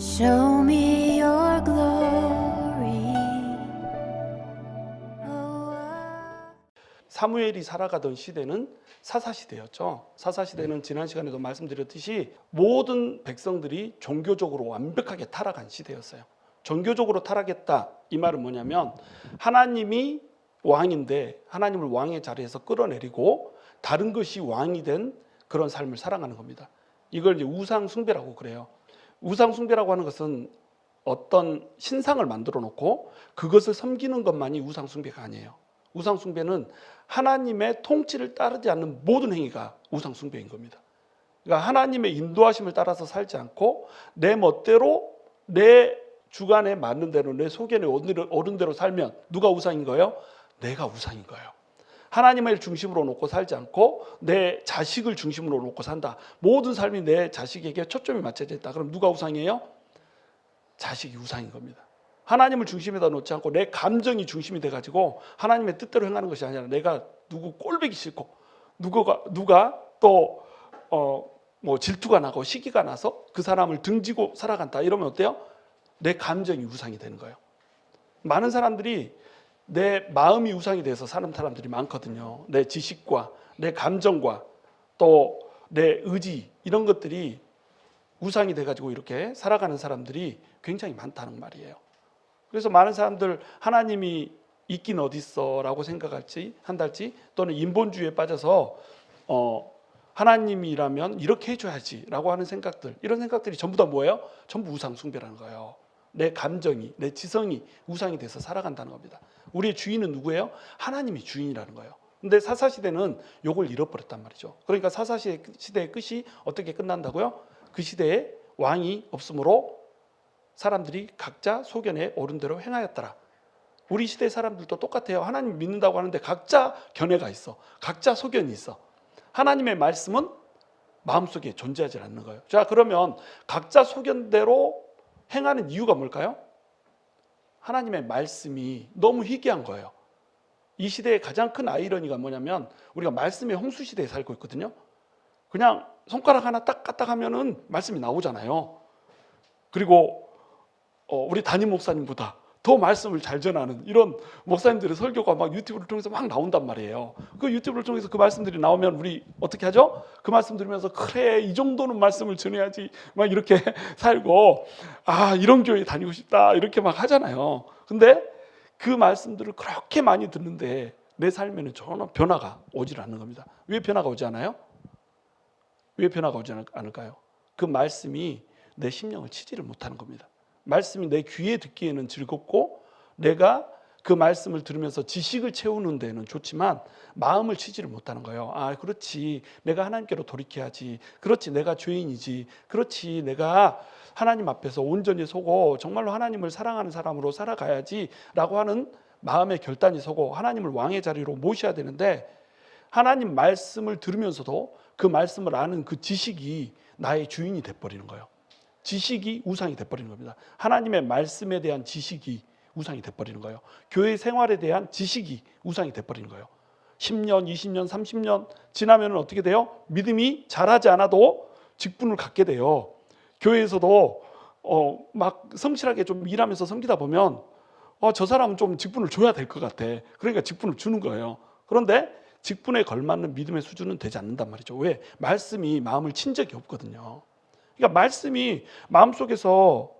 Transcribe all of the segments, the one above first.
Show me your glory. 사무엘이 살아가던 시대는 사사시대였죠. 사사시대는 지난 시간에도 말씀드렸듯이 모든 백성들이 종교적으로 완벽하게 타락한 시대였어요. 종교적으로 타락했다, 이 말은 뭐냐면 하나님이 왕인데 하나님을 왕의 자리에서 끌어내리고 다른 것이 왕이 된 그런 삶을 살아가는 겁니다. 이걸 이제 우상 숭배라고 그래요. 우상 숭배라고 하는 것은 어떤 신상을 만들어 놓고 그것을 섬기는 것만이 우상 숭배가 아니에요. 우상 숭배는 하나님의 통치를 따르지 않는 모든 행위가 우상 숭배인 겁니다. 그러니까 하나님의 인도하심을 따라서 살지 않고 내 멋대로 내 주관에 맞는 대로 내 소견에 오른 대로 살면 누가 우상인 거예요? 내가 우상인 거예요. 하나님을 중심으로 놓고 살지 않고 내 자식을 중심으로 놓고 산다. 모든 삶이 내 자식에게 초점이 맞춰져 있다. 그럼 누가 우상이에요? 자식이 우상인 겁니다. 하나님을 중심에다 놓지 않고 내 감정이 중심이 돼가지고 하나님의 뜻대로 행하는 것이 아니라 내가 누구 꼴보기 싫고 누가 또 뭐 질투가 나고 시기가 나서 그 사람을 등지고 살아간다. 이러면 어때요? 내 감정이 우상이 되는 거예요. 많은 사람들이 내 마음이 우상이 돼서 사는 사람들이 많거든요. 내 지식과 내 감정과 또 내 의지 이런 것들이 우상이 돼가지고 이렇게 살아가는 사람들이 굉장히 많다는 말이에요. 그래서 많은 사람들 하나님이 있긴 어딨어 라고 생각할지 한달지 또는 인본주의에 빠져서 하나님이라면 이렇게 해줘야지 라고 하는 생각들, 이런 생각들이 전부 다 뭐예요? 전부 우상 숭배라는 거예요. 내 감정이, 내 지성이 우상이 돼서 살아간다는 겁니다. 우리의 주인은 누구예요? 하나님이 주인이라는 거예요. 근데 사사시대는 이걸 잃어버렸단 말이죠. 그러니까 사사시대의 끝이 어떻게 끝난다고요? 그 시대에 왕이 없으므로 사람들이 각자 소견에 오른 대로 행하였더라. 우리 시대 사람들도 똑같아요. 하나님 믿는다고 하는데 각자 견해가 있어. 각자 소견이 있어. 하나님의 말씀은 마음속에 존재하지 않는 거예요. 자, 그러면 각자 소견대로 행하는 이유가 뭘까요? 하나님의 말씀이 너무 희귀한 거예요. 이 시대의 가장 큰 아이러니가 뭐냐면 우리가 말씀의 홍수 시대에 살고 있거든요. 그냥 손가락 하나 딱 까딱하면은 말씀이 나오잖아요. 그리고 우리 담임 목사님보다 더 말씀을 잘 전하는 이런 목사님들의 설교가 막 유튜브를 통해서 막 나온단 말이에요. 그 유튜브를 통해서 그 말씀들이 나오면 우리 어떻게 하죠? 그 말씀 들으면서 그래, 이 정도는 말씀을 전해야지 막 이렇게 살고, 아, 이런 교회 다니고 싶다 이렇게 막 하잖아요. 근데 그 말씀들을 그렇게 많이 듣는데 내 삶에는 전혀 변화가 오질 않는 겁니다. 왜 변화가 오지 않아요? 왜 변화가 오지 않을까요? 그 말씀이 내 심령을 치지를 못하는 겁니다. 말씀이 내 귀에 듣기에는 즐겁고 내가 그 말씀을 들으면서 지식을 채우는 데는 좋지만 마음을 치지를 못하는 거예요. 아, 그렇지, 내가 하나님께로 돌이켜야지. 그렇지, 내가 죄인이지. 그렇지, 내가 하나님 앞에서 온전히 서고 정말로 하나님을 사랑하는 사람으로 살아가야지 라고 하는 마음의 결단이 서고 하나님을 왕의 자리로 모셔야 되는데, 하나님 말씀을 들으면서도 그 말씀을 아는 그 지식이 나의 주인이 돼버리는 거예요. 지식이 우상이 돼버리는 겁니다. 하나님의 말씀에 대한 지식이 우상이 돼버리는 거예요. 교회 생활에 대한 지식이 우상이 돼버리는 거예요. 10년, 20년, 30년 지나면 어떻게 돼요? 믿음이 자라지 않아도 직분을 갖게 돼요. 교회에서도 막 성실하게 좀 일하면서 섬기다 보면 저 사람은 좀 직분을 줘야 될 것 같아. 그러니까 직분을 주는 거예요. 그런데 직분에 걸맞는 믿음의 수준은 되지 않는단 말이죠. 왜? 말씀이 마음을 친 적이 없거든요. 그러니까 말씀이 마음속에서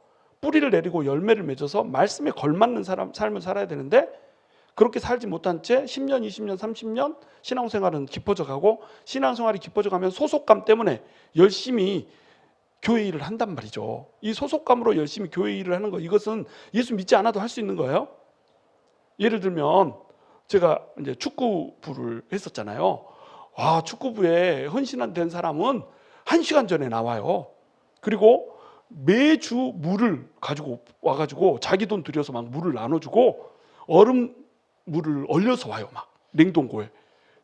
뿌리를 내리고 열매를 맺어서 말씀에 걸맞는 삶을 살아야 되는데 그렇게 살지 못한 채 10년, 20년, 30년 신앙생활은 깊어져 가고, 신앙생활이 깊어져 가면 소속감 때문에 열심히 교회 일을 한단 말이죠. 이 소속감으로 열심히 교회 일을 하는 거, 이것은 예수 믿지 않아도 할 수 있는 거예요. 예를 들면 제가 이제 축구부를 했었잖아요. 와, 축구부에 헌신된 사람은 1시간 전에 나와요. 그리고 매주 물을 가지고 와가지고 자기 돈 들여서 막 물을 나눠주고 얼음 물을 얼려서 와요. 막 냉동고에.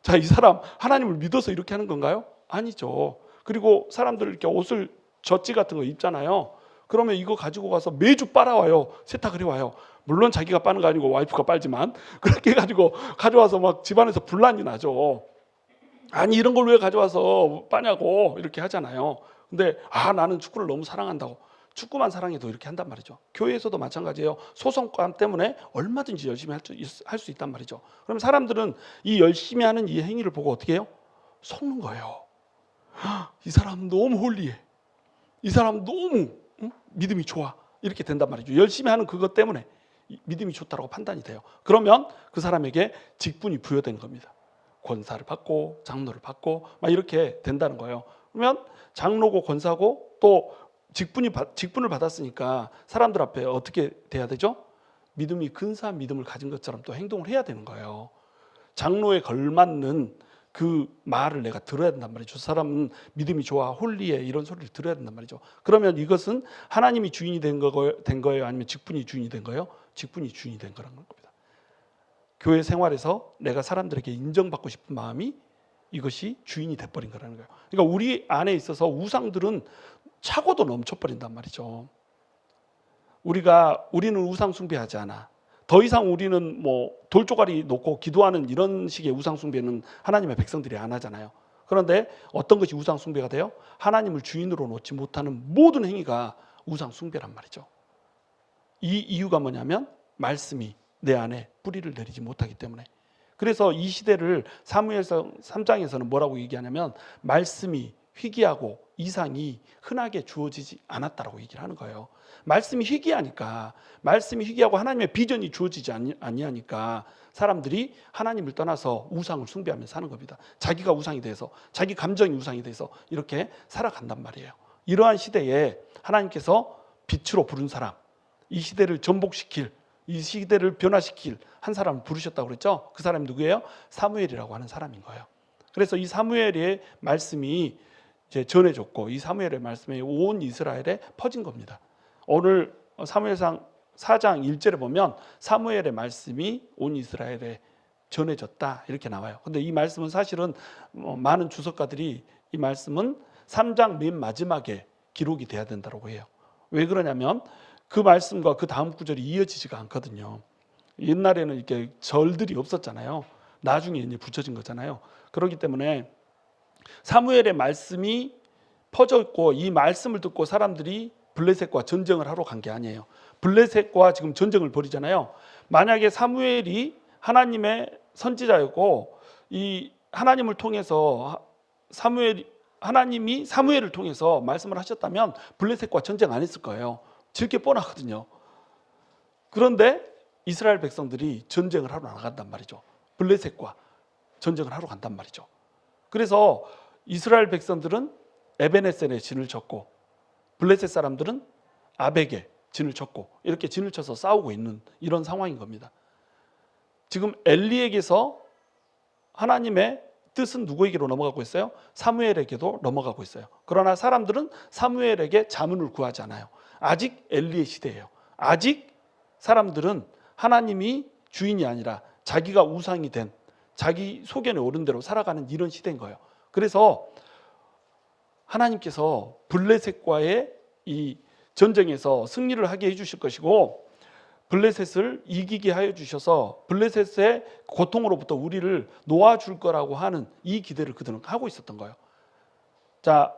자, 이 사람 하나님을 믿어서 이렇게 하는 건가요? 아니죠. 그리고 사람들 이렇게 옷을 젖지 같은 거 입잖아요. 그러면 이거 가지고 가서 매주 빨아와요. 세탁을 해와요. 물론 자기가 빠는 거 아니고 와이프가 빨지만 그렇게 가지고 가져와서 막 집안에서 분란이 나죠. 아니, 이런 걸 왜 가져와서 빠냐고 이렇게 하잖아요. 근데 나는 축구를 너무 사랑한다고. 축구만 사랑해도 이렇게 한단 말이죠. 교회에서도 마찬가지예요. 소속감 때문에 얼마든지 열심히 할 수 있단 말이죠. 그럼 사람들은 이 열심히 하는 이 행위를 보고 어떻게 해요? 속는 거예요. 이 사람 너무 홀리해. 이 사람 너무 믿음이 좋아. 이렇게 된단 말이죠. 열심히 하는 그것 때문에 믿음이 좋다고 판단이 돼요. 그러면 그 사람에게 직분이 부여된 겁니다. 권사를 받고 장로를 받고 막 이렇게 된다는 거예요. 그러면 장로고 권사고 또 직분을 받았으니까 사람들 앞에 어떻게 돼야 되죠? 믿음이 근사한 믿음을 가진 것처럼 또 행동을 해야 되는 거예요. 장로에 걸맞는 그 말을 내가 들어야 된단 말이죠. 저 사람은 믿음이 좋아, 홀리해, 이런 소리를 들어야 된단 말이죠. 그러면 이것은 하나님이 주인이 된 거예요? 아니면 직분이 주인이 된 거예요? 직분이 주인이 된 거라는 겁니다. 교회 생활에서 내가 사람들에게 인정받고 싶은 마음이 이것이 주인이 돼버린 거라는 거예요. 그러니까 우리 안에 있어서 우상들은 차고도 넘쳐버린단 말이죠. 우리는 우상 숭배하지 않아. 더 이상 우리는 뭐 돌조가리 놓고 기도하는 이런 식의 우상 숭배는 하나님의 백성들이 안 하잖아요. 그런데 어떤 것이 우상 숭배가 돼요? 하나님을 주인으로 놓지 못하는 모든 행위가 우상 숭배란 말이죠. 이 이유가 뭐냐면 말씀이 내 안에 뿌리를 내리지 못하기 때문에. 그래서 이 시대를 사무엘상 3장에서는 뭐라고 얘기하냐면 말씀이 희귀하고 이상이 흔하게 주어지지 않았다라고 얘기를 하는 거예요. 말씀이 희귀하니까, 말씀이 희귀하고 하나님의 비전이 주어지지 아니하니까 사람들이 하나님을 떠나서 우상을 숭배하며 사는 겁니다. 자기가 우상이 돼서, 자기 감정이 우상이 돼서 이렇게 살아간단 말이에요. 이러한 시대에 하나님께서 빛으로 부른 사람, 이 시대를 전복시킬, 이 시대를 변화시킬 한 사람을 부르셨다고 그랬죠. 그 사람이 누구예요? 사무엘이라고 하는 사람인 거예요. 그래서 이 사무엘의 말씀이 이제 전해졌고, 이 사무엘의 말씀이 온 이스라엘에 퍼진 겁니다. 오늘 사무엘상 4장 1절에 보면 사무엘의 말씀이 온 이스라엘에 전해졌다 이렇게 나와요. 근데 이 말씀은 사실은 많은 주석가들이 이 말씀은 3장 맨 마지막에 기록이 돼야 된다고 해요. 왜 그러냐면 그 말씀과 그 다음 구절이 이어지지가 않거든요. 옛날에는 이렇게 절들이 없었잖아요. 나중에 이제 붙여진 거잖아요. 그렇기 때문에 사무엘의 말씀이 퍼졌고 이 말씀을 듣고 사람들이 블레셋과 전쟁을 하러 간 게 아니에요. 블레셋과 지금 전쟁을 벌이잖아요. 만약에 사무엘이 하나님의 선지자였고 이 하나님을 통해서 하나님이 사무엘을 통해서 말씀을 하셨다면 블레셋과 전쟁 안 했을 거예요. 질게 뻔하거든요. 그런데 이스라엘 백성들이 전쟁을 하러 나간단 말이죠. 블레셋과 전쟁을 하러 간단 말이죠. 그래서 이스라엘 백성들은 에베네셀에 진을 쳤고 블레셋 사람들은 아벡에 진을 쳤고 이렇게 진을 쳐서 싸우고 있는 이런 상황인 겁니다. 지금 엘리에게서 하나님의 뜻은 누구에게로 넘어가고 있어요? 사무엘에게도 넘어가고 있어요. 그러나 사람들은 사무엘에게 자문을 구하지 않아요. 아직 엘리의 시대예요. 아직 사람들은 하나님이 주인이 아니라 자기가 우상이 된 자기 소견에 오른 대로 살아가는 이런 시대인 거예요. 그래서 하나님께서 블레셋과의 이 전쟁에서 승리를 하게 해주실 것이고 블레셋을 이기게 하여 주셔서 블레셋의 고통으로부터 우리를 놓아줄 거라고 하는 이 기대를 그들은 하고 있었던 거예요. 자,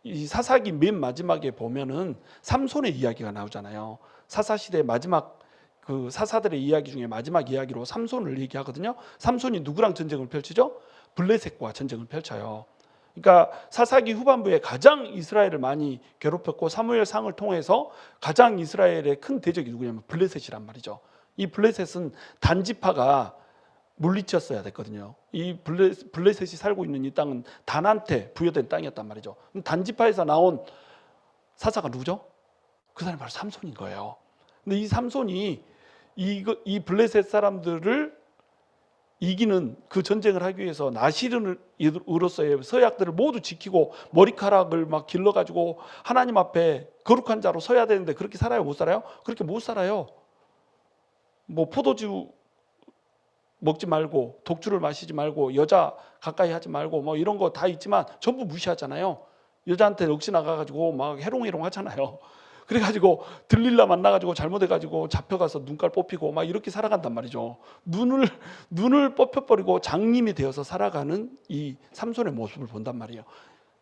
이 사사기 맨 마지막에 보면은 삼손의 이야기가 나오잖아요. 사사시대의 마지막 그 사사들의 이야기 중에 마지막 이야기로 삼손을 얘기하거든요. 삼손이 누구랑 전쟁을 펼치죠? 블레셋과 전쟁을 펼쳐요. 그러니까 사사기 후반부에 가장 이스라엘을 많이 괴롭혔고 사무엘상을 통해서 가장 이스라엘의 큰 대적이 누구냐면 블레셋이란 말이죠. 이 블레셋은 단지파가 물리쳤어야 됐거든요. 이 블레셋이 살고 있는 이 땅은 단한테 부여된 땅이었단 말이죠. 단지파에서 나온 사사가 누구죠? 그 사람이 바로 삼손인 거예요. 근데 이 삼손이 이 블레셋 사람들을 이기는 그 전쟁을 하기 위해서 나시른으로서의 서약들을 모두 지키고 머리카락을 막 길러가지고 하나님 앞에 거룩한 자로 서야 되는데 그렇게 살아요? 못 살아요? 그렇게 못 살아요. 뭐 포도주 먹지 말고 독주를 마시지 말고 여자 가까이 하지 말고 뭐 이런 거 다 있지만 전부 무시하잖아요. 여자한테 넋이 나가가지고 막 해롱해롱 하잖아요. 그래가지고 들릴라 만나가지고 잘못해가지고 잡혀가서 눈깔 뽑히고 막 이렇게 살아간단 말이죠. 눈을 뽑혀버리고 장님이 되어서 살아가는 이 삼손의 모습을 본단 말이에요.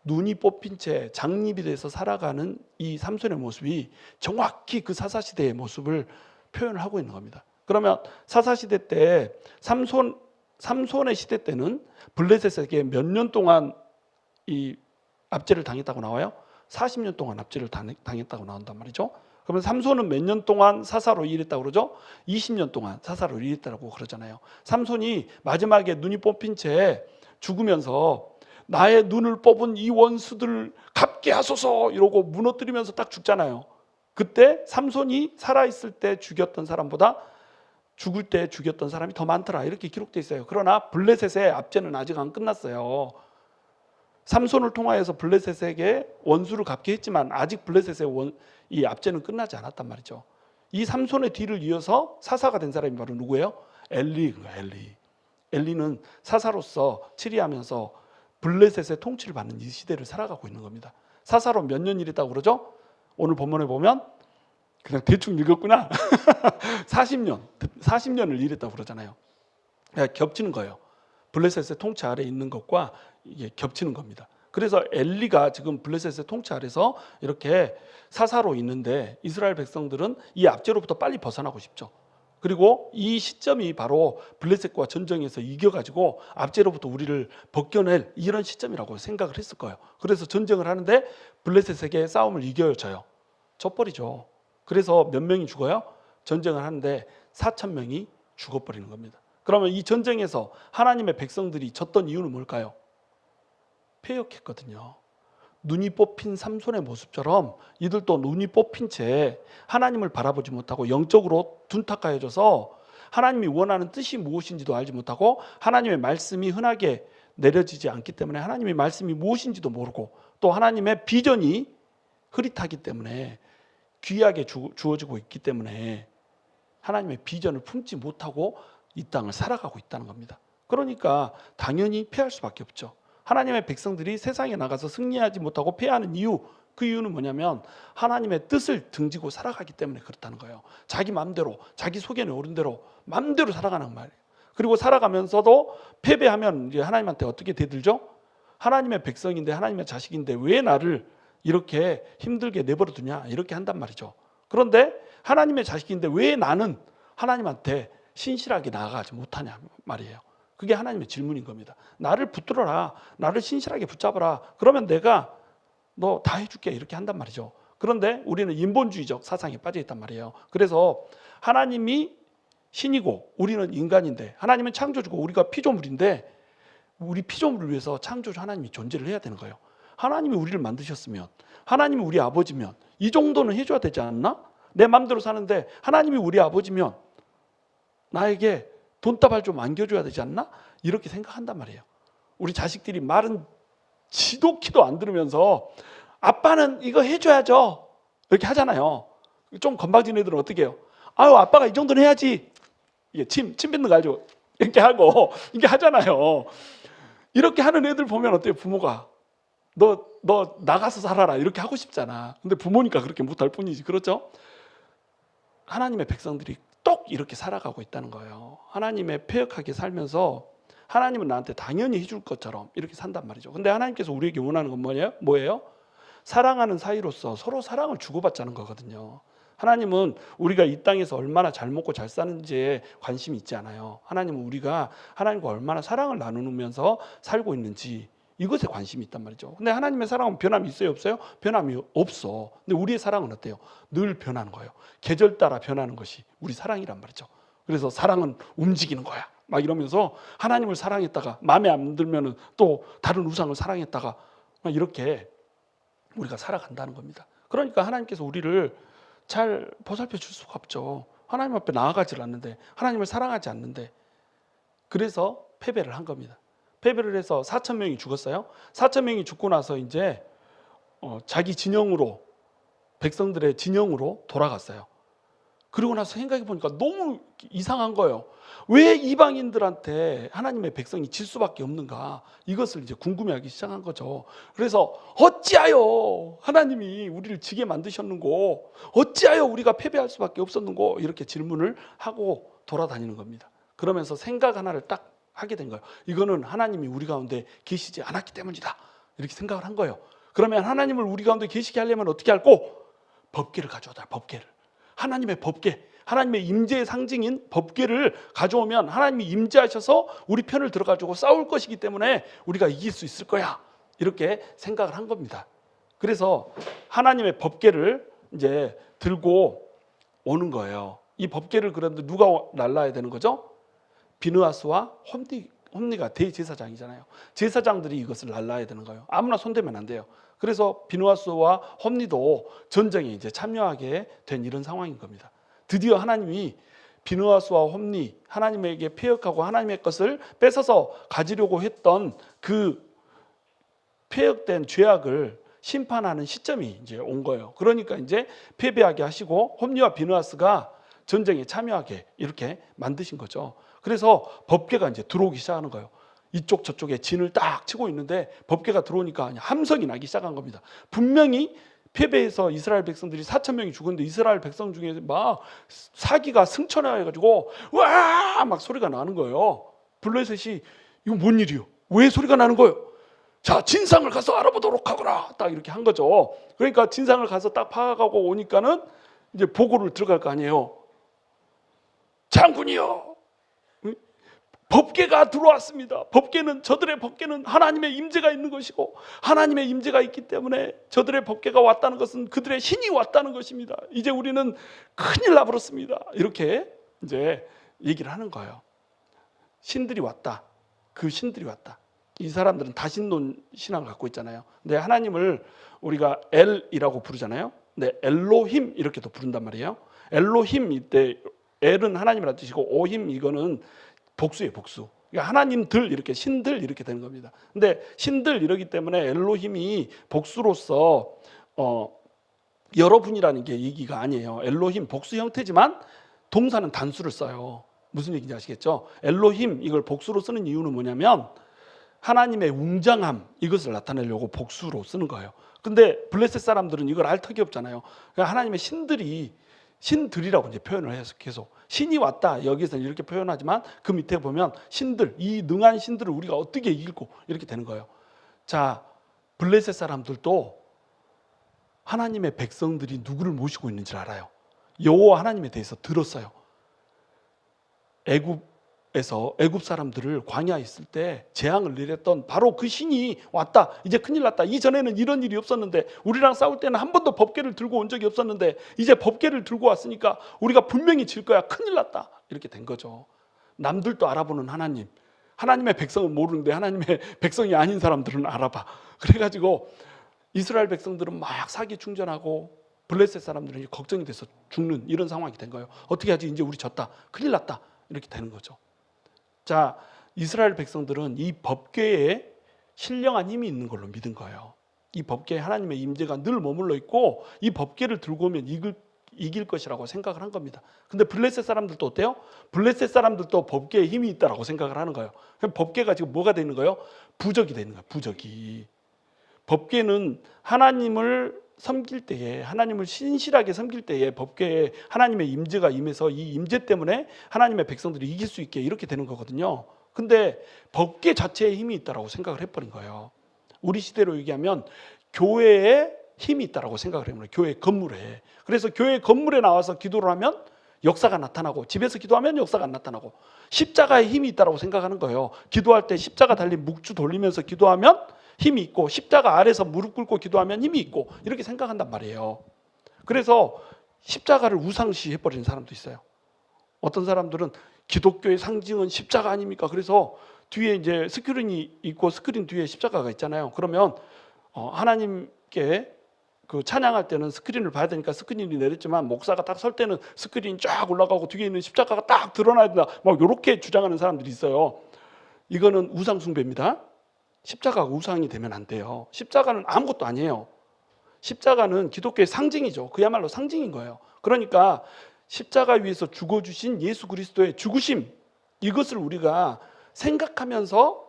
눈이 뽑힌 채 장립이 돼서 살아가는 이 삼손의 모습이 정확히 그 사사시대의 모습을 표현을 하고 있는 겁니다. 그러면 사사시대 때 삼손의 시대 때는 블레셋에게 몇 년 동안 이 압제를 당했다고 나와요? 40년 동안 압제를 당했다고 나온단 말이죠. 그러면 삼손은 몇 년 동안 사사로 일했다고 그러죠? 20년 동안 사사로 일했다고 그러잖아요. 삼손이 마지막에 눈이 뽑힌 채 죽으면서 나의 눈을 뽑은 이 원수들을 갚게 하소서 이러고 무너뜨리면서 딱 죽잖아요. 그때 삼손이 살아있을 때 죽였던 사람보다 죽을 때 죽였던 사람이 더 많더라 이렇게 기록되어 있어요. 그러나 블레셋의 압제는 아직 안 끝났어요. 삼손을 통하여서 블레셋에게 원수를 갚게 했지만 아직 블레셋의 이 압제는 끝나지 않았단 말이죠. 이 삼손의 뒤를 이어서 사사가 된 사람이 바로 누구예요? 엘리인가요? 엘리는 사사로서 치리하면서 블레셋의 통치를 받는 이 시대를 살아가고 있는 겁니다. 사사로 몇 년 일했다고 그러죠? 오늘 본문에 보면 그냥 대충 읽었구나. 40년을 일했다고 그러잖아요. 그러니까 겹치는 거예요. 블레셋의 통치 아래에 있는 것과 이게 겹치는 겁니다. 그래서 엘리가 지금 블레셋의 통치 아래서 이렇게 사사로 있는데 이스라엘 백성들은 이 압제로부터 빨리 벗어나고 싶죠. 그리고 이 시점이 바로 블레셋과 전쟁에서 이겨가지고 압제로부터 우리를 벗겨낼 이런 시점이라고 생각을 했을 거예요. 그래서 전쟁을 하는데 블레셋에게 싸움을 이겨져요. 져버리죠. 그래서 몇 명이 죽어요? 전쟁을 하는데 4,000명이 죽어버리는 겁니다. 그러면 이 전쟁에서 하나님의 백성들이 졌던 이유는 뭘까요? 패역했거든요. 눈이 뽑힌 삼손의 모습처럼 이들도 눈이 뽑힌 채 하나님을 바라보지 못하고 영적으로 둔탁하여져서 하나님이 원하는 뜻이 무엇인지도 알지 못하고 하나님의 말씀이 흔하게 내려지지 않기 때문에 하나님의 말씀이 무엇인지도 모르고 또 하나님의 비전이 흐릿하기 때문에 귀하게 주어지고 있기 때문에 하나님의 비전을 품지 못하고 이 땅을 살아가고 있다는 겁니다. 그러니까 당연히 패할 수밖에 없죠. 하나님의 백성들이 세상에 나가서 승리하지 못하고 패하는 이유, 그 이유는 뭐냐면 하나님의 뜻을 등지고 살아가기 때문에 그렇다는 거예요. 자기 마음대로, 자기 속에는 오른 대로 마음대로 살아가는 말이에요. 그리고 살아가면서도 패배하면 이제 하나님한테 어떻게 대들죠? 하나님의 백성인데 하나님의 자식인데 왜 나를 이렇게 힘들게 내버려 두냐 이렇게 한단 말이죠. 그런데 하나님의 자식인데 왜 나는 하나님한테 신실하게 나아가지 못하냐 말이에요. 그게 하나님의 질문인 겁니다. 나를 붙들어라. 나를 신실하게 붙잡아라. 그러면 내가 너 다 해줄게. 이렇게 한단 말이죠. 그런데 우리는 인본주의적 사상에 빠져 있단 말이에요. 그래서 하나님이 신이고 우리는 인간인데 하나님은 창조주고 우리가 피조물인데 우리 피조물을 위해서 창조주 하나님이 존재를 해야 되는 거예요. 하나님이 우리를 만드셨으면 하나님이 우리 아버지면 이 정도는 해줘야 되지 않나? 내 마음대로 사는데 하나님이 우리 아버지면 나에게 돈다발 좀 안겨줘야 되지 않나? 이렇게 생각한단 말이에요. 우리 자식들이 말은 지독히도 안 들으면서 아빠는 이거 해줘야죠 이렇게 하잖아요. 좀 건방진 애들은 어떻게 해요? 아유 아빠가 이 정도는 해야지. 이게 침 뱉는 거 알죠? 이렇게 하고 이게 하잖아요. 이렇게 하는 애들 보면 어때요? 부모가 너 나가서 살아라 이렇게 하고 싶잖아. 근데 부모니까 그렇게 못할 뿐이지. 그렇죠? 하나님의 백성들이 똑 이렇게 살아가고 있다는 거예요. 하나님의 패역하게 살면서 하나님은 나한테 당연히 해줄 것처럼 이렇게 산단 말이죠. 근데 하나님께서 우리에게 원하는 건 뭐예요? 사랑하는 사이로서 서로 사랑을 주고받자는 거거든요. 하나님은 우리가 이 땅에서 얼마나 잘 먹고 잘 사는지에 관심이 있지 않아요. 하나님은 우리가 하나님과 얼마나 사랑을 나누면서 살고 있는지 이것에 관심이 있단 말이죠. 근데 하나님의 사랑은 변함이 있어요? 없어요? 변함이 없어. 근데 우리의 사랑은 어때요? 늘 변하는 거예요. 계절 따라 변하는 것이 우리 사랑이란 말이죠. 그래서 사랑은 움직이는 거야. 막 이러면서 하나님을 사랑했다가 마음에 안 들면은 또 다른 우상을 사랑했다가 막 이렇게 우리가 살아간다는 겁니다. 그러니까 하나님께서 우리를 잘 보살펴 줄 수가 없죠. 하나님 앞에 나아가질 않는데 하나님을 사랑하지 않는데 그래서 패배를 한 겁니다. 패배를 해서 4,000명이 죽었어요. 4,000명이 죽고 나서 이제 자기 진영으로 백성들의 진영으로 돌아갔어요. 그리고 나서 생각해 보니까 너무 이상한 거예요. 왜 이방인들한테 하나님의 백성이 질 수밖에 없는가? 이것을 이제 궁금해하기 시작한 거죠. 그래서 어찌하여 하나님이 우리를 지게 만드셨는고, 어찌하여 우리가 패배할 수밖에 없었는고 이렇게 질문을 하고 돌아다니는 겁니다. 그러면서 생각 하나를 딱 하게 된 거예요. 이거는 하나님이 우리 가운데 계시지 않았기 때문이다. 이렇게 생각을 한 거예요. 그러면 하나님을 우리 가운데 계시게 하려면 어떻게 할꼬? 법궤를 가져오자. 법궤를. 하나님의 법궤, 하나님의 임재의 상징인 법궤를 가져오면 하나님이 임재하셔서 우리 편을 들어가지고 싸울 것이기 때문에 우리가 이길 수 있을 거야. 이렇게 생각을 한 겁니다. 그래서 하나님의 법궤를 이제 들고 오는 거예요. 이 법궤를 그런데 누가 날라야 되는 거죠? 비느하스와 홈니가 대제사장이잖아요. 제사장들이 이것을 날라야 되는 거예요. 아무나 손대면 안 돼요. 그래서 비느하스와 홈니도 전쟁에 이제 참여하게 된 이런 상황인 겁니다. 드디어 하나님이 비느하스와 홈니, 하나님에게 폐역하고 하나님의 것을 뺏어서 가지려고 했던 그 폐역된 죄악을 심판하는 시점이 이제 온 거예요. 그러니까 이제 패배하게 하시고 홈니와 비느하스가 전쟁에 참여하게 이렇게 만드신 거죠. 그래서 법궤가 이제 들어오기 시작하는 거예요. 이쪽 저쪽에 진을 딱 치고 있는데 법궤가 들어오니까 함성이 나기 시작한 겁니다. 분명히 패배해서 이스라엘 백성들이 4천 명이 죽었는데 이스라엘 백성 중에 막 사기가 승천해가지고 와 막 소리가 나는 거예요. 블레셋이 이거 뭔 일이요? 왜 소리가 나는 거예요? 자, 진상을 가서 알아보도록 하거라. 딱 이렇게 한 거죠. 그러니까 진상을 가서 딱 파악하고 오니까는 이제 보고를 들어갈 거 아니에요. 장군이요, 법궤가 들어왔습니다. 저들의 법궤는 하나님의 임재가 있는 것이고 하나님의 임재가 있기 때문에 저들의 법궤가 왔다는 것은 그들의 신이 왔다는 것입니다. 이제 우리는 큰일 나버렸습니다. 이렇게 이제 얘기를 하는 거예요. 신들이 왔다. 그 신들이 왔다. 이 사람들은 다신론 신앙을 갖고 있잖아요. 근데 하나님을 우리가 엘이라고 부르잖아요. 근데 엘로힘 이렇게도 부른단 말이에요. 엘로힘 이때 엘은 하나님이라는 뜻이고 오힘 이거는 복수예요, 복수. 그러니까 하나님들 이렇게 신들 이렇게 되는 겁니다. 근데 신들 이러기 때문에 엘로힘이 복수로서 여러분이라는 게 얘기가 아니에요. 엘로힘 복수 형태지만 동사는 단수를 써요. 무슨 얘기인지 아시겠죠? 엘로힘 이걸 복수로 쓰는 이유는 뭐냐면 하나님의 웅장함 이것을 나타내려고 복수로 쓰는 거예요. 근데 블레셋 사람들은 이걸 알 턱이 없잖아요. 그러니까 하나님의 신들이라고 이제 표현을 해서 계속 신이 왔다 여기서는 이렇게 표현하지만 그 밑에 보면 신들, 이 능한 신들을 우리가 어떻게 이길고 이렇게 되는 거예요. 자, 블레셋 사람들도 하나님의 백성들이 누구를 모시고 있는지 알아요. 여호와 하나님에 대해서 들었어요. 애굽 사람들을 광야에 있을 때 재앙을 내렸던 바로 그 신이 왔다. 이제 큰일 났다. 이전에는 이런 일이 없었는데 우리랑 싸울 때는 한 번도 법궤를 들고 온 적이 없었는데 이제 법궤를 들고 왔으니까 우리가 분명히 질 거야. 큰일 났다. 이렇게 된 거죠. 남들도 알아보는 하나님. 하나님의 백성은 모르는데 하나님의 백성이 아닌 사람들은 알아봐. 그래가지고 이스라엘 백성들은 막 사기 충전하고 블레셋 사람들은 걱정이 돼서 죽는 이런 상황이 된 거예요. 어떻게 하지? 이제 우리 졌다. 큰일 났다. 이렇게 되는 거죠. 자, 이스라엘 백성들은 이 법궤에 신령한 힘이 있는 걸로 믿은 거예요. 이 법궤에 하나님의 임재가 늘 머물러 있고 이 법궤를 들고 오면 이길 것이라고 생각을 한 겁니다. 근데 블레셋 사람들도 어때요? 블레셋 사람들도 법궤에 힘이 있다라고 생각을 하는 거예요. 그럼 법궤가 지금 뭐가 되는 거예요? 부적이 되는 거예요. 부적이. 법궤는 하나님을 섬길 때에, 하나님을 신실하게 섬길 때에 법궤에 하나님의 임재가 임해서 이 임재 때문에 하나님의 백성들이 이길 수 있게 이렇게 되는 거거든요. 근데 법궤 자체에 힘이 있다라고 생각을 해버린 거예요. 우리 시대로 얘기하면 교회에 힘이 있다라고 생각을 해요. 교회 건물에. 그래서 교회 건물에 나와서 기도를 하면 역사가 나타나고 집에서 기도하면 역사가 안 나타나고 십자가에 힘이 있다라고 생각하는 거예요. 기도할 때 십자가 달린 묵주 돌리면서 기도하면 힘이 있고 십자가 아래서 무릎 꿇고 기도하면 힘이 있고 이렇게 생각한단 말이에요. 그래서 십자가를 우상시 해버리는 사람도 있어요. 어떤 사람들은 기독교의 상징은 십자가 아닙니까? 그래서 뒤에 이제 스크린이 있고 스크린 뒤에 십자가가 있잖아요. 그러면 하나님께 그 찬양할 때는 스크린을 봐야 되니까 스크린이 내렸지만 목사가 딱 설 때는 스크린이 쫙 올라가고 뒤에 있는 십자가가 딱 드러나야 된다. 막 이렇게 주장하는 사람들이 있어요. 이거는 우상 숭배입니다. 십자가가 우상이 되면 안 돼요. 십자가는 아무것도 아니에요. 십자가는 기독교의 상징이죠. 그야말로 상징인 거예요. 그러니까 십자가 위에서 죽어주신 예수 그리스도의 죽으심, 이것을 우리가 생각하면서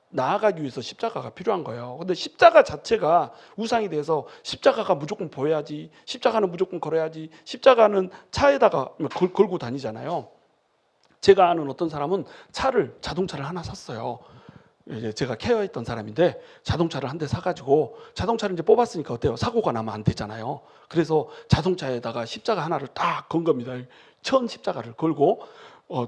나아가기 위해서 십자가가 필요한 거예요. 근데 십자가 자체가 우상이 돼서 십자가가 무조건 보여야지, 십자가는 무조건 걸어야지, 십자가는 차에다가 걸고 다니잖아요. 제가 아는 어떤 사람은 자동차를 하나 샀어요. 이제 제가 케어했던 사람인데 자동차를 한 대 사가지고 자동차를 이제 뽑았으니까 어때요? 사고가 나면 안 되잖아요. 그래서 자동차에다가 십자가 하나를 딱 건 겁니다. 천 십자가를 걸고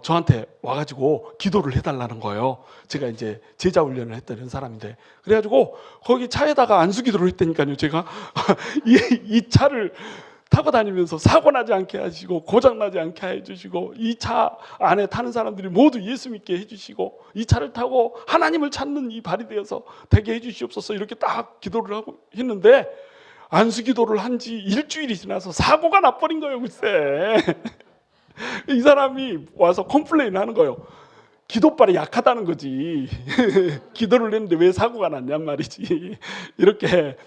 저한테 와가지고 기도를 해달라는 거예요. 제가 이제 제자 훈련을 했던 이런 사람인데 그래가지고 거기 차에다가 안수기도를 했다니까요. 제가 이 차를 타고 다니면서 사고 나지 않게 하시고 고장 나지 않게 해주시고 이 차 안에 타는 사람들이 모두 예수 믿게 해주시고 이 차를 타고 하나님을 찾는 이 발이 되어서 되게 해주시옵소서 이렇게 딱 기도를 하고 했는데 안수기도를 한 지 일주일이 지나서 사고가 나버린 거예요. 글쎄 이 사람이 와서 컴플레인 하는 거예요. 기도발이 약하다는 거지. 기도를 했는데 왜 사고가 났냔 말이지. 이렇게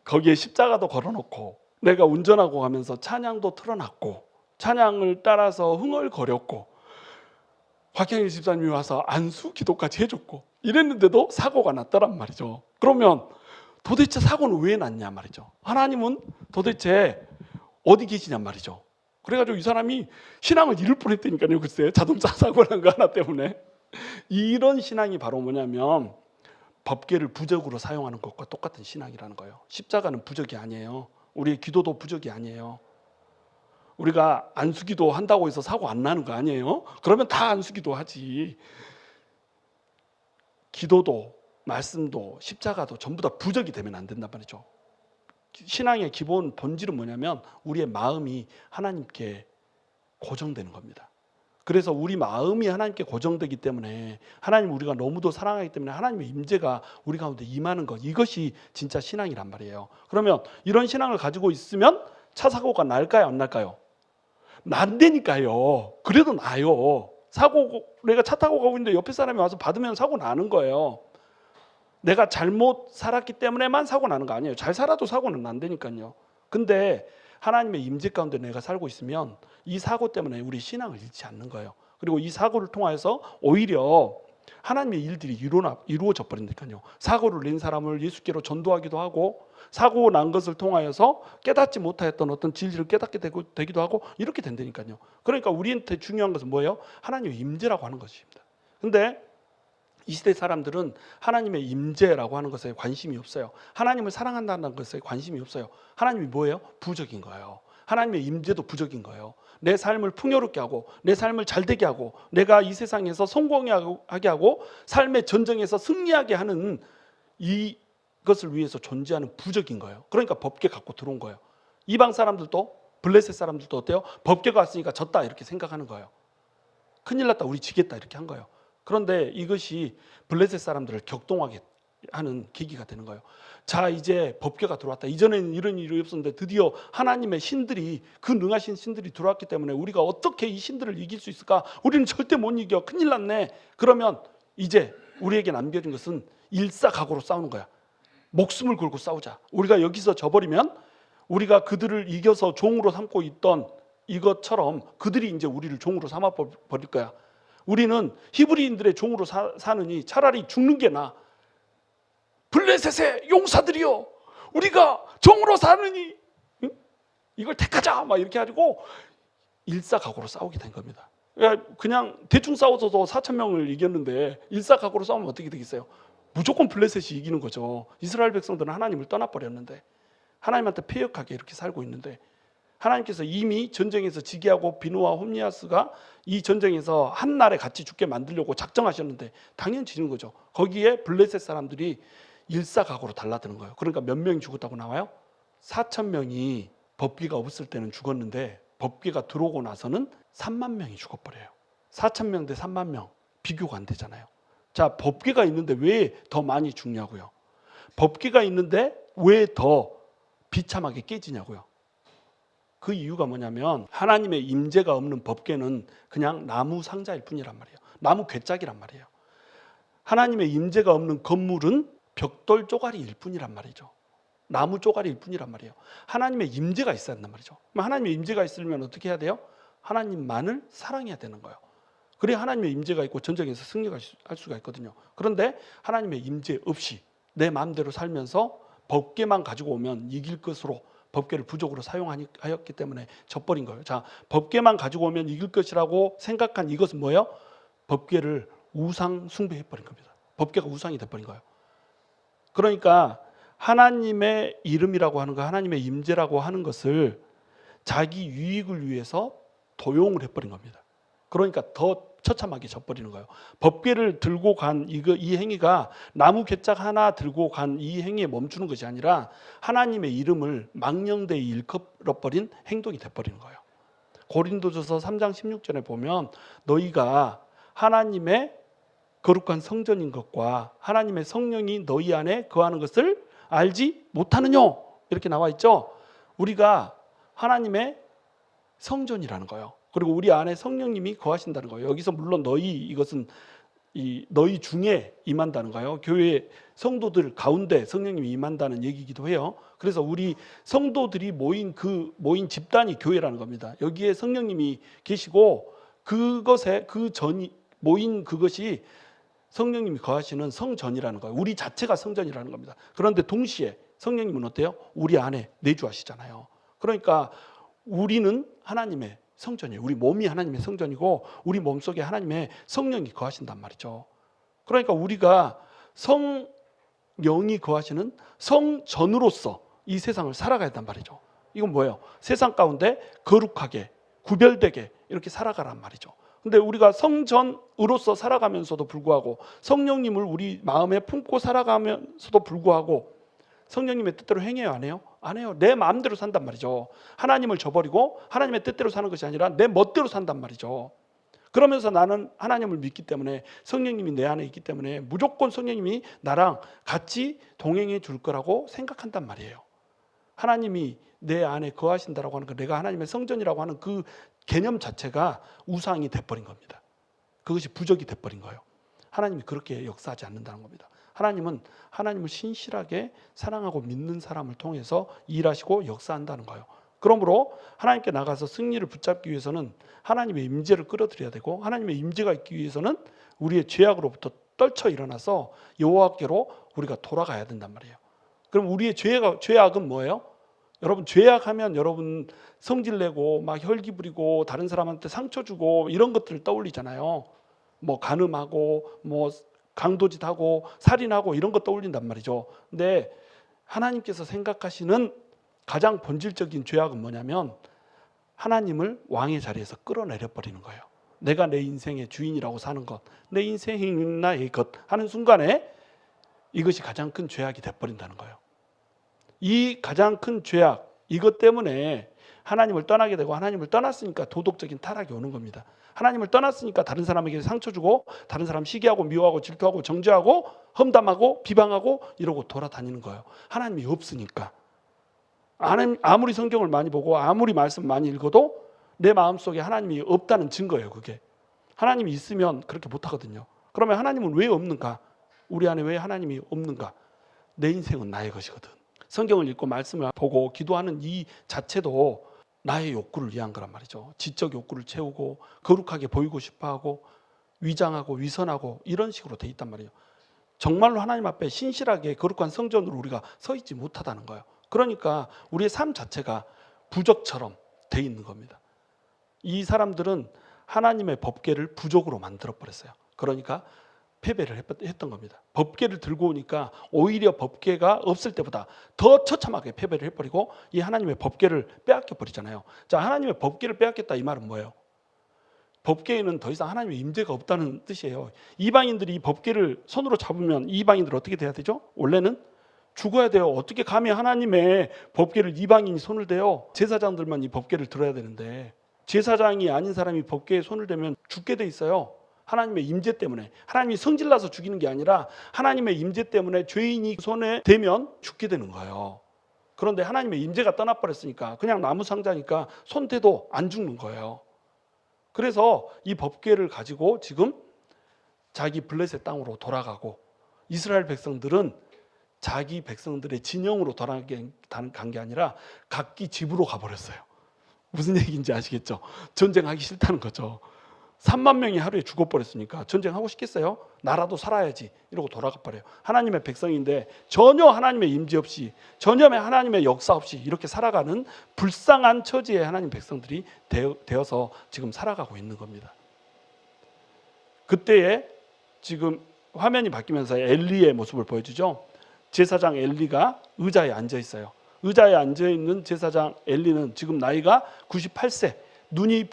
거기에 십자가도 걸어놓고 내가 운전하고 가면서 찬양도 틀어놨고 찬양을 따라서 흥얼거렸고 박형일 집사님이 와서 안수 기도까지 해줬고 이랬는데도 사고가 났더란 말이죠. 그러면 도대체 사고는 왜 났냐 말이죠. 하나님은 도대체 어디 계시냔 말이죠. 그래가지고 이 사람이 신앙을 잃을 뻔했다니까요. 글쎄 자동차 사고 난 거 하나 때문에. 이런 신앙이 바로 뭐냐면 법궤를 부적으로 사용하는 것과 똑같은 신앙이라는 거예요. 십자가는 부적이 아니에요. 우리의 기도도 부적이 아니에요. 우리가 안수기도 한다고 해서 사고 안 나는 거 아니에요? 그러면 다 안수기도 하지. 기도도 말씀도 십자가도 전부 다 부적이 되면 안 된단 말이죠. 신앙의 기본 본질은 뭐냐면 우리의 마음이 하나님께 고정되는 겁니다. 그래서 우리 마음이 하나님께 고정되기 때문에 하나님 우리가 너무도 사랑하기 때문에 하나님의 임재가 우리 가운데 임하는 것, 이것이 진짜 신앙이란 말이에요. 그러면 이런 신앙을 가지고 있으면 차 사고가 날까요 안 날까요? 난다니까요. 그래도 나요. 사고 내가 차 타고 가고 있는데 옆에 사람이 와서 받으면 사고 나는 거예요. 내가 잘못 살았기 때문에만 사고 나는 거 아니에요. 잘 살아도 사고는 난다니까요. 근데 하나님의 임재 가운데 내가 살고 있으면 이 사고 때문에 우리 신앙을 잃지 않는 거예요. 그리고 이 사고를 통해서 오히려 하나님의 일들이 이루어져 버린다니까요. 사고를 낸 사람을 예수께로 전도하기도 하고 사고 난 것을 통하여서 깨닫지 못하였던 어떤 진리를 깨닫게 되기도 하고 이렇게 된다니까요. 그러니까 우리한테 중요한 것은 뭐예요? 하나님의 임재라고 하는 것입니다. 근데 이 시대 사람들은 하나님의 임재라고 하는 것에 관심이 없어요. 하나님을 사랑한다는 것에 관심이 없어요. 하나님이 뭐예요? 부적인 거예요. 하나님의 임재도 부적인 거예요. 내 삶을 풍요롭게 하고 내 삶을 잘되게 하고 내가 이 세상에서 성공하게 하고 삶의 전쟁에서 승리하게 하는 이것을 위해서 존재하는 부적인 거예요. 그러니까 법궤 갖고 들어온 거예요. 이방 사람들도 블레셋 사람들도 어때요? 법궤가 왔으니까 졌다 이렇게 생각하는 거예요. 큰일 났다 우리 지겠다 이렇게 한 거예요. 그런데 이것이 블레셋 사람들을 격동하게 하는 계기가 되는 거예요. 자 이제 법궤가 들어왔다. 이전에는 이런 일이 없었는데 드디어 하나님의 신들이 그 능하신 신들이 들어왔기 때문에 우리가 어떻게 이 신들을 이길 수 있을까? 우리는 절대 못 이겨. 큰일 났네. 그러면 이제 우리에게 남겨진 것은 일사각오로 싸우는 거야. 목숨을 걸고 싸우자. 우리가 여기서 져버리면 우리가 그들을 이겨서 종으로 삼고 있던 이것처럼 그들이 이제 우리를 종으로 삼아 버릴 거야. 우리는 히브리인들의 종으로 사느니 차라리 죽는 게 나아. 블레셋의 용사들이여 우리가 종으로 사느니 응? 이걸 택하자 막 이렇게 가지고 일사각오로 싸우게 된 겁니다. 그냥 대충 싸워서도 4,000명을 이겼는데 일사각오로 싸우면 어떻게 되겠어요? 무조건 블레셋이 이기는 거죠. 이스라엘 백성들은 하나님을 떠나버렸는데 하나님한테 패역하게 이렇게 살고 있는데 하나님께서 이미 전쟁에서 지게하고 비누와 홈리아스가 이 전쟁에서 한 날에 같이 죽게 만들려고 작정하셨는데 당연히 지는 거죠. 거기에 블레셋 사람들이 일사각오로 달라드는 거예요. 그러니까 몇 명이 죽었다고 나와요? 4,000명이 법궤가 없을 때는 죽었는데 법궤가 들어오고 나서는 3만 명이 죽어버려요. 4,000명 대 3만 명 비교가 안 되잖아요. 자, 법궤가 있는데 왜 더 많이 죽냐고요. 법궤가 있는데 왜 더 비참하게 깨지냐고요. 그 이유가 뭐냐면 하나님의 임재가 없는 법궤는 그냥 나무 상자일 뿐이란 말이에요. 나무 괴짝이란 말이에요. 하나님의 임재가 없는 건물은 벽돌 쪼가리일 뿐이란 말이죠. 나무 쪼가리일 뿐이란 말이에요. 하나님의 임재가 있어야 한단 말이죠. 하나님의 임재가 있으면 어떻게 해야 돼요? 하나님만을 사랑해야 되는 거예요. 그래야 하나님의 임재가 있고 전쟁에서 승리할 수가 있거든요. 그런데 하나님의 임재 없이 내 마음대로 살면서 법궤만 가지고 오면 이길 것으로 법궤를 부적으로 사용하였기 때문에 져버린 거예요. 자, 법궤만 가지고 오면 이길 것이라고 생각한 이것은 뭐예요? 법궤를 우상 숭배해버린 겁니다. 법궤가 우상이 돼버린 거예요. 그러니까 하나님의 이름이라고 하는 거, 하나님의 임재라고 하는 것을 자기 유익을 위해서 도용을 해버린 겁니다. 그러니까 더 처참하게 져버리는 거예요. 법궤를 들고 간 이 행위가 나무 괴짝 하나 들고 간 이 행위에 멈추는 것이 아니라 하나님의 이름을 망령되이 일컬어버린 행동이 돼버리는 거예요. 고린도전서 3장 16절에 보면 너희가 하나님의 거룩한 성전인 것과 하나님의 성령이 너희 안에 거하는 것을 알지 못하느냐 이렇게 나와 있죠. 우리가 하나님의 성전이라는 거예요. 그리고 우리 안에 성령님이 거하신다는 거예요. 여기서 물론 너희, 이것은 너희 중에 임한다는 거예요. 교회 성도들 가운데 성령님이 임한다는 얘기이기도 해요. 그래서 우리 성도들이 모인 집단이 교회라는 겁니다. 여기에 성령님이 계시고 그것에 모인 그것이 성령님이 거하시는 성전이라는 거예요. 우리 자체가 성전이라는 겁니다. 그런데 동시에 성령님은 어때요? 우리 안에 내주하시잖아요. 그러니까 우리는 하나님의 성전이에요. 우리 몸이 하나님의 성전이고 우리 몸속에 하나님의 성령이 거하신단 말이죠. 그러니까 우리가 성령이 거하시는 성전으로서 이 세상을 살아가야 한단 말이죠. 이건 뭐예요? 세상 가운데 거룩하게 구별되게 이렇게 살아가란 말이죠. 근데 우리가 성전으로서 살아가면서도 불구하고 성령님을 우리 마음에 품고 살아가면서도 불구하고 성령님의 뜻대로 행해요, 안 해요? 안 해요. 내 마음대로 산단 말이죠. 하나님을 저버리고 하나님의 뜻대로 사는 것이 아니라 내 멋대로 산단 말이죠. 그러면서 나는 하나님을 믿기 때문에 성령님이 내 안에 있기 때문에 무조건 성령님이 나랑 같이 동행해 줄 거라고 생각한단 말이에요. 하나님이 내 안에 거하신다라고 하는 거, 내가 하나님의 성전이라고 하는 그 개념 자체가 우상이 돼버린 겁니다. 그것이 부적이 돼버린 거예요. 하나님이 그렇게 역사하지 않는다는 겁니다. 하나님은 하나님을 신실하게 사랑하고 믿는 사람을 통해서 일하시고 역사한다는 거예요. 그러므로 하나님께 나가서 승리를 붙잡기 위해서는 하나님의 임재를 끌어들여야 되고 하나님의 임재가 있기 위해서는 우리의 죄악으로부터 떨쳐 일어나서 여호와께로 우리가 돌아가야 된단 말이에요. 그럼 우리의 죄악은 뭐예요? 여러분 죄악하면 여러분 성질내고 막 혈기 부리고 다른 사람한테 상처 주고 이런 것들을 떠올리잖아요. 뭐 간음하고 뭐 강도짓하고 살인하고 이런 거 떠올린단 말이죠. 근데 하나님께서 생각하시는 가장 본질적인 죄악은 뭐냐면 하나님을 왕의 자리에서 끌어내려 버리는 거예요. 내가 내 인생의 주인이라고 사는 것, 내 인생이 나의 것 하는 순간에 이것이 가장 큰 죄악이 돼버린다는 거예요. 이 가장 큰 죄악, 이것 때문에 하나님을 떠나게 되고 하나님을 떠났으니까 도덕적인 타락이 오는 겁니다. 하나님을 떠났으니까 다른 사람에게 상처 주고 다른 사람 시기하고 미워하고 질투하고 정죄하고 험담하고 비방하고 이러고 돌아다니는 거예요. 하나님이 없으니까. 아무리 성경을 많이 보고 아무리 말씀 많이 읽어도 내 마음속에 하나님이 없다는 증거예요. 그게. 하나님이 있으면 그렇게 못하거든요. 그러면 하나님은 왜 없는가? 우리 안에 왜 하나님이 없는가? 내 인생은 나의 것이거든. 성경을 읽고 말씀을 보고 기도하는 이 자체도 나의 욕구를 위한 거란 말이죠. 지적 욕구를 채우고 거룩하게 보이고 싶어하고 위장하고 위선하고 이런 식으로 돼 있단 말이에요. 정말로 하나님 앞에 신실하게 거룩한 성전으로 우리가 서 있지 못하다는 거예요. 그러니까 우리의 삶 자체가 부적처럼 돼 있는 겁니다. 이 사람들은 하나님의 법궤를 부족으로 만들어 버렸어요. 그러니까 패배를 했던 겁니다. 법궤를 들고 오니까 오히려 법궤가 없을 때보다 더 처참하게 패배를 해버리고 이 하나님의 법궤를 빼앗겨 버리잖아요. 자, 하나님의 법궤를 빼앗겼다 이 말은 뭐예요? 법궤에는 더 이상 하나님의 임재가 없다는 뜻이에요. 이방인들이 이 법궤를 손으로 잡으면 이방인들 어떻게 돼야 되죠? 원래는 죽어야 돼요. 어떻게 감히 하나님의 법궤를 이방인이 손을 대요? 제사장들만 이 법궤를 들어야 되는데 제사장이 아닌 사람이 법궤에 손을 대면 죽게 돼 있어요. 하나님의 임재 때문에. 하나님이 성질나서 죽이는 게 아니라 하나님의 임재 때문에 죄인이 손에 대면 죽게 되는 거예요. 그런데 하나님의 임재가 떠나버렸으니까 그냥 나무 상자니까 손 대도 안 죽는 거예요. 그래서 이 법궤를 가지고 지금 자기 블레셋 땅으로 돌아가고 이스라엘 백성들은 자기 백성들의 진영으로 돌아간 게 아니라 각기 집으로 가버렸어요. 무슨 얘기인지 아시겠죠? 전쟁하기 싫다는 거죠. 3만 명이 하루에 죽어버렸으니까 전쟁하고 싶겠어요? 나라도 살아야지 이러고 돌아가 버려요. 하나님의 백성인데 전혀 하나님의 임재 없이 전혀 하나님의 역사 없이 이렇게 살아가는 불쌍한 처지의 하나님 백성들이 되어서 지금 살아가고 있는 겁니다. 그때에 지금 화면이 바뀌면서 엘리의 모습을 보여주죠. 제사장 엘리가 의자에 앉아 있어요. 의자에 앉아 있는 제사장 엘리는 지금 나이가 98세. 눈이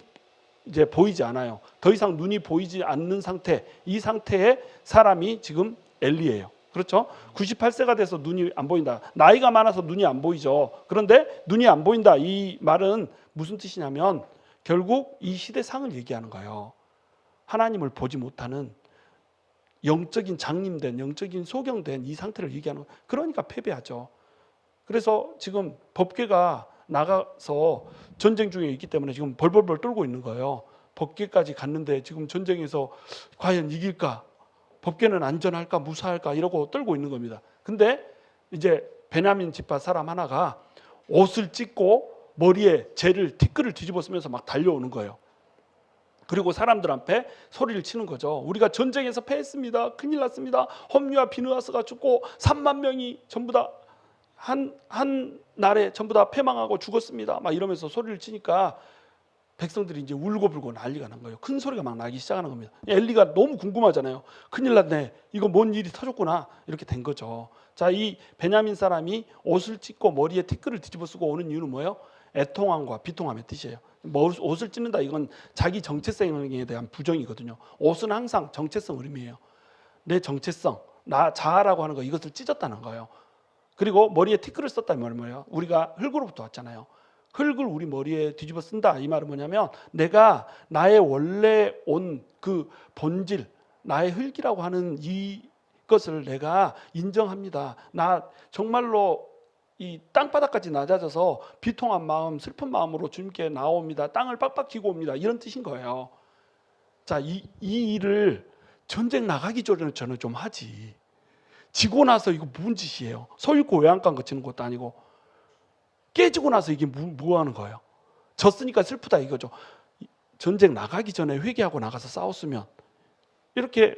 이제 보이지 않아요. 더 이상 눈이 보이지 않는 상태. 이 상태의 사람이 지금 엘리예요. 그렇죠? 98세가 돼서 눈이 안 보인다. 나이가 많아서 눈이 안 보이죠. 그런데 눈이 안 보인다. 이 말은 무슨 뜻이냐면 결국 이 시대상을 얘기하는 거예요. 하나님을 보지 못하는 영적인 장님된, 영적인 소경된 이 상태를 얘기하는 거예요. 그러니까 패배하죠. 그래서 지금 법궤가 나가서 전쟁 중에 있기 때문에 지금 벌벌벌 떨고 있는 거예요. 법궤까지 갔는데 지금 전쟁에서 과연 이길까? 법궤는 안전할까? 무사할까? 이러고 떨고 있는 겁니다. 근데 이제 베냐민 지파 사람 하나가 옷을 찢고 머리에 재를 티끌을 뒤집어 쓰면서 막 달려오는 거예요. 그리고 사람들 앞에 소리를 치는 거죠. 우리가 전쟁에서 패했습니다. 큰일 났습니다. 홈리와 비느하스가 죽고 3만 명이 전부 다 한 날에 전부 다 패망하고 죽었습니다. 막 이러면서 소리를 치니까 백성들이 이제 울고불고 난리가 난 거예요. 큰 소리가 막 나기 시작하는 겁니다. 엘리가 너무 궁금하잖아요. 큰일 났네. 이거 뭔 일이 터졌구나. 이렇게 된 거죠. 자, 이 베냐민 사람이 옷을 찢고 머리에 티끌을 뒤집어 쓰고 오는 이유는 뭐예요? 애통함과 비통함의 뜻이에요. 옷을 찢는다 이건 자기 정체성에 대한 부정이거든요. 옷은 항상 정체성 의미예요. 내 정체성, 나 자아라고 하는 거 이것을 찢었다는 거예요. 그리고 머리에 티끌을 썼다는 말은 뭐예요? 우리가 흙으로부터 왔잖아요. 흙을 우리 머리에 뒤집어 쓴다. 이 말은 뭐냐면 내가 나의 원래 온 그 본질, 나의 흙이라고 하는 이것을 내가 인정합니다. 나 정말로 이 땅바닥까지 낮아져서 비통한 마음, 슬픈 마음으로 주님께 나옵니다. 땅을 빡빡 쥐고 옵니다. 이런 뜻인 거예요. 자, 이 일을 전쟁 나가기 전에 저는 좀 하지. 지고 나서 이거 무슨 짓이에요? 서 있고 외양간 거치는 것도 아니고 깨지고 나서 이게 뭐 하는 거예요? 졌으니까 슬프다 이거죠. 전쟁 나가기 전에 회개하고 나가서 싸웠으면 이렇게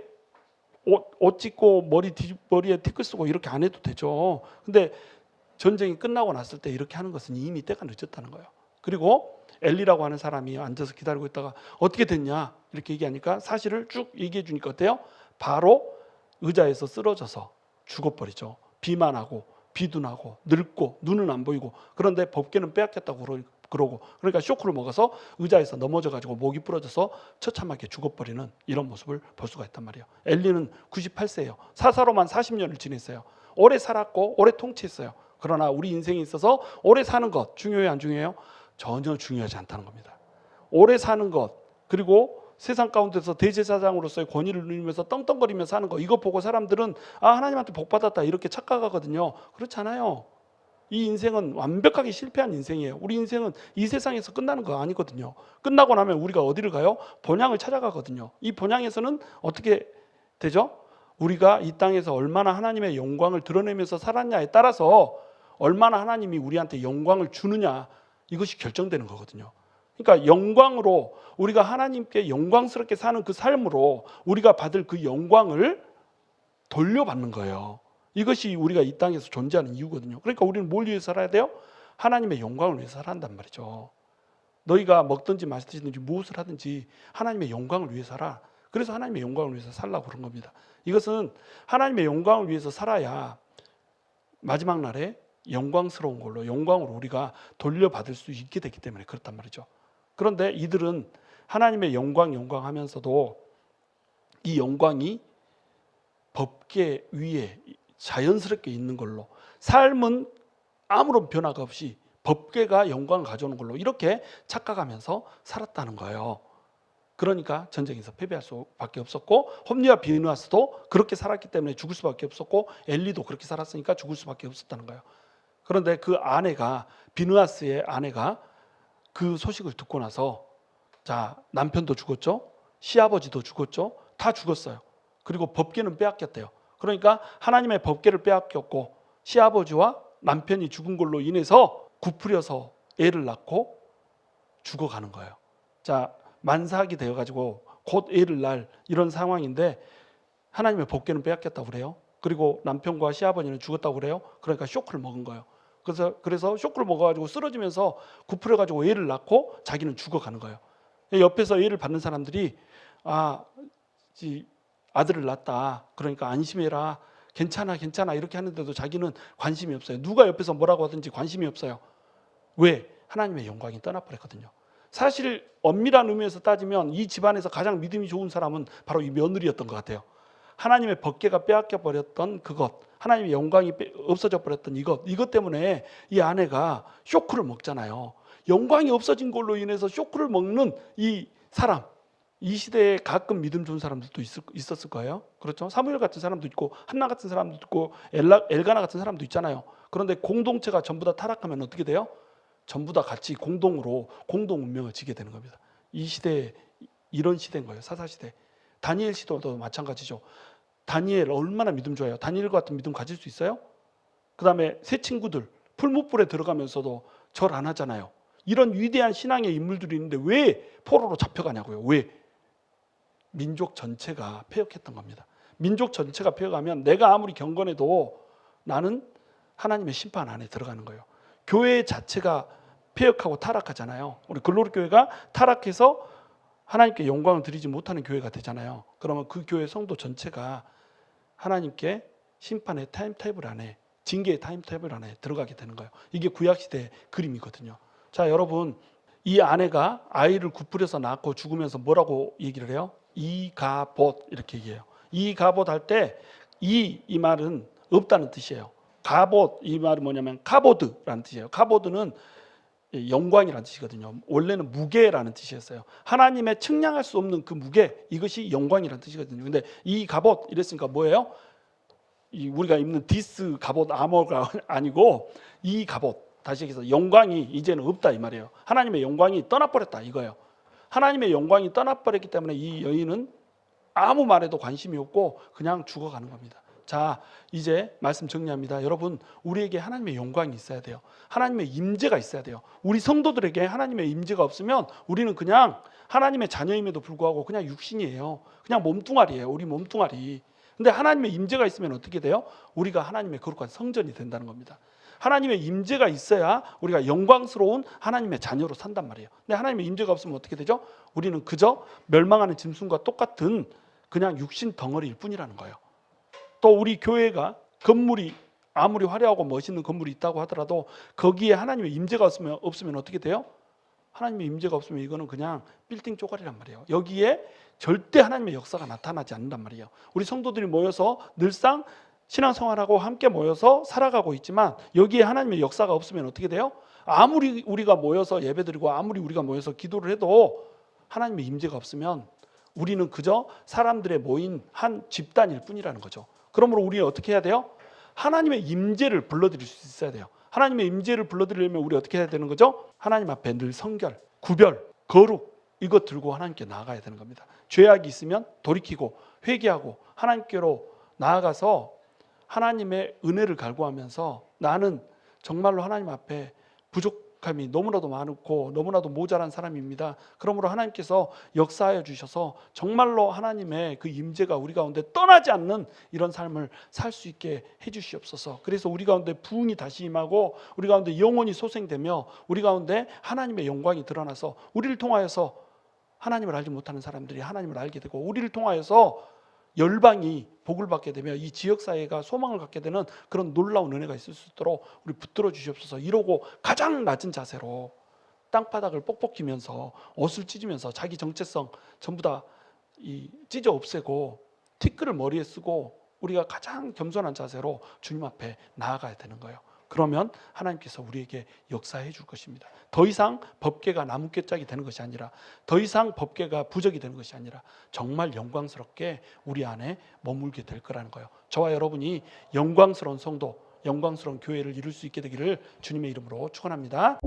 옷 찢고 머리에 티끌 쓰고 이렇게 안 해도 되죠. 근데 전쟁이 끝나고 났을 때 이렇게 하는 것은 이미 때가 늦었다는 거예요. 그리고 엘리라고 하는 사람이 앉아서 기다리고 있다가 어떻게 됐냐 이렇게 얘기하니까 사실을 쭉 얘기해 주니까 어때요? 바로 의자에서 쓰러져서 죽어버리죠. 비만 하고 비도 나고 늙고 눈은 안 보이고 그런데 법궤는 빼앗겼다고 그러고 그러니까 쇼크를 먹어서 의자에서 넘어져가지고 목이 부러져서 처참하게 죽어버리는 이런 모습을 볼 수가 있단 말이에요. 엘리는 98세예요. 사사로만 40년을 지냈어요. 오래 살았고 오래 통치했어요. 그러나 우리 인생에 있어서 오래 사는 것 중요해요 안 중요해요? 전혀 중요하지 않다는 겁니다. 오래 사는 것 그리고 세상 가운데서 대제사장으로서의 권위를 누리면서 떵떵거리며 사는 거 이거 보고 사람들은 하나님한테 복 받았다 이렇게 착각하거든요. 그렇지 않아요. 이 인생은 완벽하게 실패한 인생이에요. 우리 인생은 이 세상에서 끝나는 거 아니거든요. 끝나고 나면 우리가 어디를 가요? 본향을 찾아가거든요. 이 본향에서는 어떻게 되죠? 우리가 이 땅에서 얼마나 하나님의 영광을 드러내면서 살았냐에 따라서 얼마나 하나님이 우리한테 영광을 주느냐 이것이 결정되는 거거든요. 그러니까 영광으로 우리가 하나님께 영광스럽게 사는 그 삶으로 우리가 받을 그 영광을 돌려받는 거예요. 이것이 우리가 이 땅에서 존재하는 이유거든요. 그러니까 우리는 뭘 위해서 살아야 돼요? 하나님의 영광을 위해서 살아야 한단 말이죠. 너희가 먹든지 마시든지 무엇을 하든지 하나님의 영광을 위해서 살아. 그래서 하나님의 영광을 위해서 살라고 그런 겁니다. 이것은 하나님의 영광을 위해서 살아야 마지막 날에 영광스러운 걸로 영광으로 우리가 돌려받을 수 있게 되기 때문에 그렇단 말이죠. 그런데 이들은 하나님의 영광 하면서도 이 영광이 법궤 위에 자연스럽게 있는 걸로 삶은 아무런 변화가 없이 법궤가 영광을 가져오는 걸로 이렇게 착각하면서 살았다는 거예요. 그러니까 전쟁에서 패배할 수밖에 없었고 홈리와 비느하스도 그렇게 살았기 때문에 죽을 수밖에 없었고 엘리도 그렇게 살았으니까 죽을 수밖에 없었다는 거예요. 그런데 그 아내가 비느하스의 아내가 그 소식을 듣고 나서 자 남편도 죽었죠. 시아버지도 죽었죠. 다 죽었어요. 그리고 법궤는 빼앗겼대요. 그러니까 하나님의 법궤를 빼앗겼고 시아버지와 남편이 죽은 걸로 인해서 굽부려서 애를 낳고 죽어가는 거예요. 자 만삭이 되어가지고 곧 애를 낳을 이런 상황인데 하나님의 법궤는 빼앗겼다고 그래요. 그리고 남편과 시아버지는 죽었다고 그래요. 그러니까 쇼크를 먹은 거예요. 그래서 쇼크를 먹어가지고 쓰러지면서 굽부려가지고 애를 낳고 자기는 죽어가는 거예요. 옆에서 애를 받는 사람들이 아들을 낳았다. 그러니까 안심해라. 괜찮아, 괜찮아. 이렇게 하는데도 자기는 관심이 없어요. 누가 옆에서 뭐라고 하든지 관심이 없어요. 왜? 하나님의 영광이 떠나버렸거든요. 사실 엄밀한 의미에서 따지면 이 집안에서 가장 믿음이 좋은 사람은 바로 이 며느리였던 것 같아요. 하나님의 법궤가 빼앗겨 버렸던 그것, 하나님의 영광이 없어져 버렸던 이것 때문에 이 아내가 쇼크를 먹잖아요. 영광이 없어진 걸로 인해서 쇼크를 먹는 이 사람, 이 시대에 가끔 믿음 좋은 사람들도 있었을 거예요. 그렇죠? 사무엘 같은 사람도 있고 한나 같은 사람도 있고 엘가나 같은 사람도 있잖아요. 그런데 공동체가 전부 다 타락하면 어떻게 돼요? 전부 다 같이 공동 운명을 지게 되는 겁니다. 이 시대에 이런 시대인 거예요. 사사시대. 다니엘 시대도 마찬가지죠. 다니엘 얼마나 믿음 좋아요. 다니엘 같은 믿음 가질 수 있어요? 그 다음에 새 친구들 풀무불에 들어가면서도 절 안 하잖아요. 이런 위대한 신앙의 인물들이 있는데 왜 포로로 잡혀가냐고요. 왜? 민족 전체가 패역했던 겁니다. 민족 전체가 패역하면 내가 아무리 경건해도 나는 하나님의 심판 안에 들어가는 거예요. 교회 자체가 패역하고 타락하잖아요. 우리 글로리 교회가 타락해서 하나님께 영광을 드리지 못하는 교회가 되잖아요. 그러면 그 교회 성도 전체가 하나님께 심판의 타임테이블 안에, 징계의 타임테이블 안에 들어가게 되는 거예요. 이게 구약시대의 그림이거든요. 자, 여러분, 이 아내가 아이를 굽부려서 낳고 죽으면서 뭐라고 얘기를 해요? 이가봇 이렇게 얘기해요. 이가봇 할 때 이 말은 없다는 뜻이에요. 가봇 이 말은 뭐냐면 카보드라는 뜻이에요. 카보드는 영광이라는 뜻이거든요. 원래는 무게라는 뜻이었어요. 하나님의 측량할 수 없는 그 무게, 이것이 영광이라는 뜻이거든요. 근데 이 갑옷 이랬으니까 뭐예요? 우리가 입는 디스 갑옷 아머가 아니고 이 갑옷, 다시 얘기해서 영광이 이제는 없다 이 말이에요. 하나님의 영광이 떠나버렸다 이거예요. 하나님의 영광이 떠나버렸기 때문에 이 여인은 아무 말에도 관심이 없고 그냥 죽어가는 겁니다. 자, 이제 말씀 정리합니다. 여러분, 우리에게 하나님의 영광이 있어야 돼요. 하나님의 임재가 있어야 돼요. 우리 성도들에게 하나님의 임재가 없으면 우리는 그냥 하나님의 자녀임에도 불구하고 그냥 육신이에요. 그냥 몸뚱아리예요. 우리 몸뚱아리. 근데 하나님의 임재가 있으면 어떻게 돼요? 우리가 하나님의 거룩한 성전이 된다는 겁니다. 하나님의 임재가 있어야 우리가 영광스러운 하나님의 자녀로 산단 말이에요. 근데 하나님의 임재가 없으면 어떻게 되죠? 우리는 그저 멸망하는 짐승과 똑같은 그냥 육신 덩어리일 뿐이라는 거예요. 또 우리 교회가 건물이 아무리 화려하고 멋있는 건물이 있다고 하더라도 거기에 하나님의 임재가 없으면 어떻게 돼요? 하나님의 임재가 없으면 이거는 그냥 빌딩 쪼가리란 말이에요. 여기에 절대 하나님의 역사가 나타나지 않는단 말이에요. 우리 성도들이 모여서 늘상 신앙생활하고 함께 모여서 살아가고 있지만 여기에 하나님의 역사가 없으면 어떻게 돼요? 아무리 우리가 모여서 예배드리고 아무리 우리가 모여서 기도를 해도 하나님의 임재가 없으면 우리는 그저 사람들의 모인 한 집단일 뿐이라는 거죠. 그러므로 우리는 어떻게 해야 돼요? 하나님의 임재를 불러드릴 수 있어야 돼요. 하나님의 임재를 불러드리려면 우리 어떻게 해야 되는 거죠? 하나님 앞에 늘 성결, 구별, 거룩 이것 들고 하나님께 나아가야 되는 겁니다. 죄악이 있으면 돌이키고 회개하고 하나님께로 나아가서 하나님의 은혜를 갈구하면서 나는 정말로 하나님 앞에 부족함이 너무나도 많고 너무나도 모자란 사람입니다. 그러므로 하나님께서 역사하여 주셔서 정말로 하나님의 그 임재가 우리 가운데 떠나지 않는 이런 삶을 살 수 있게 해 주시옵소서. 그래서 우리 가운데 부흥이 다시 임하고 우리 가운데 영혼이 소생되며 우리 가운데 하나님의 영광이 드러나서 우리를 통하여서 하나님을 알지 못하는 사람들이 하나님을 알게 되고 우리를 통하여서 열방이 복을 받게 되며 이 지역사회가 소망을 갖게 되는 그런 놀라운 은혜가 있을 수 있도록 우리 붙들어 주시옵소서. 이러고 가장 낮은 자세로 땅바닥을 뻑뻑이면서 옷을 찢으면서 자기 정체성 전부 다 찢어 없애고 티끌을 머리에 쓰고 우리가 가장 겸손한 자세로 주님 앞에 나아가야 되는 거예요. 그러면 하나님께서 우리에게 역사해 줄 것입니다. 더 이상 법궤가 나뭇잎짝이 되는 것이 아니라 더 이상 법궤가 부적이 되는 것이 아니라 정말 영광스럽게 우리 안에 머물게 될 거라는 거예요. 저와 여러분이 영광스러운 성도, 영광스러운 교회를 이룰 수 있게 되기를 주님의 이름으로 축원합니다.